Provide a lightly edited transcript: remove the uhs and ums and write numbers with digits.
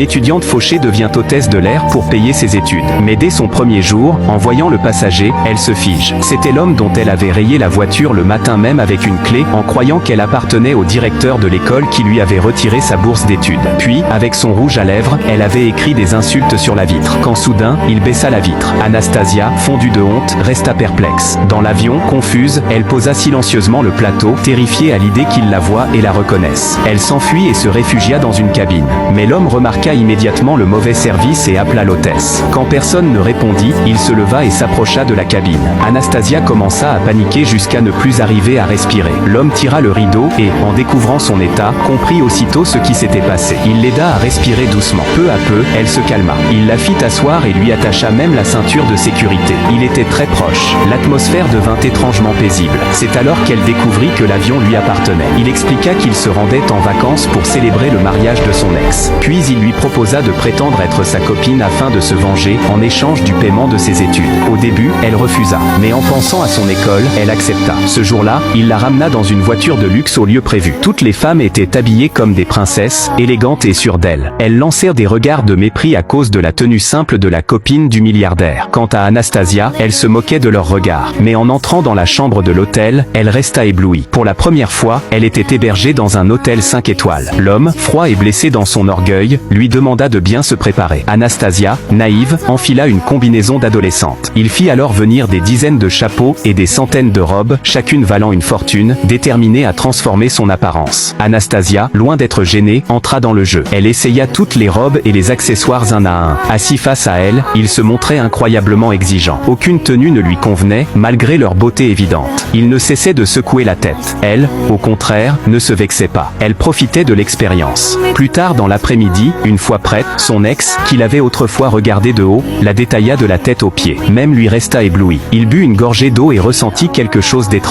étudiante fauchée devient hôtesse de l'air pour payer ses études. Mais dès son premier jour, en voyant le passager, elle se fige. C'était l'homme dont elle avait rayé la voiture le matin même avec une clé, en croyant qu'elle appartenait au directeur de l'école qui lui avait retiré sa bourse d'études. Puis, avec son rouge à lèvres, elle avait écrit des insultes sur la vitre. Quand soudain, il baissa la vitre. Anastasia, fondue de honte, resta perplexe. Dans l'avion, confuse, elle posa silencieusement le plateau, terrifiée à l'idée qu'il la voie et la reconnaisse. Elle s'enfuit et se réfugia dans une cabine. Mais l'homme remarqua immédiatement le mauvais service et appela l'hôtesse. Quand personne ne répondit, il se leva et s'approcha de la cabine. Anastasia commença à paniquer jusqu'à ne plus arriver à respirer. L'homme tira le rideau et, en découvrant son état, comprit aussitôt ce qui s'était passé. Il l'aida à respirer doucement. Peu à peu, elle se calma. Il la fit asseoir et lui attacha même la ceinture de sécurité. Il était très proche. L'atmosphère devint étrangement paisible. C'est alors qu'elle découvrit que l'avion lui appartenait. Il expliqua qu'il se rendait en vacances pour célébrer le mariage de son ex. Puis il lui proposa de prétendre être sa copine afin de se venger en échange du paiement de ses études. Au début, elle refusa. Mais en pensant à son école, elle accepta. Ce jour-là, il la ramena dans une voiture de luxe au lieu prévu. Toutes les femmes étaient habillées comme des princesses, élégantes et sûres d'elles. Elles lancèrent des regards de mépris à cause de la tenue simple de la copine du milliardaire. Quant à Anastasia, elle se moquait de leurs regards. Mais en entrant dans la chambre de l'hôtel, elle resta éblouie. Pour la première fois, elle était hébergée dans un hôtel 5 étoiles. L'homme, froid et blessé dans son orgueil, lui demanda de bien se préparer. Anastasia, naïve, enfila une combinaison d'adolescente. Il fit alors venir des dizaines de chapeaux et des centaines de robes, chacune valant une fortune, déterminée à transformer son apparence. Anastasia, loin d'être gênée, entra dans le jeu. Elle essaya toutes les robes et les accessoires un à un. Assis face à elle, il se montrait incroyablement exigeant. Aucune tenue ne lui convenait, malgré leur beauté évidente. Il ne cessait de secouer la tête. Elle, au contraire, ne se vexait pas. Elle profitait de l'expérience. Plus tard dans l'après-midi, une fois prête, son ex, qu'il avait autrefois regardé de haut, la détailla de la tête aux pieds. Même lui resta ébloui. Il but une gorgée d'eau et ressentit quelque chose d'étrange.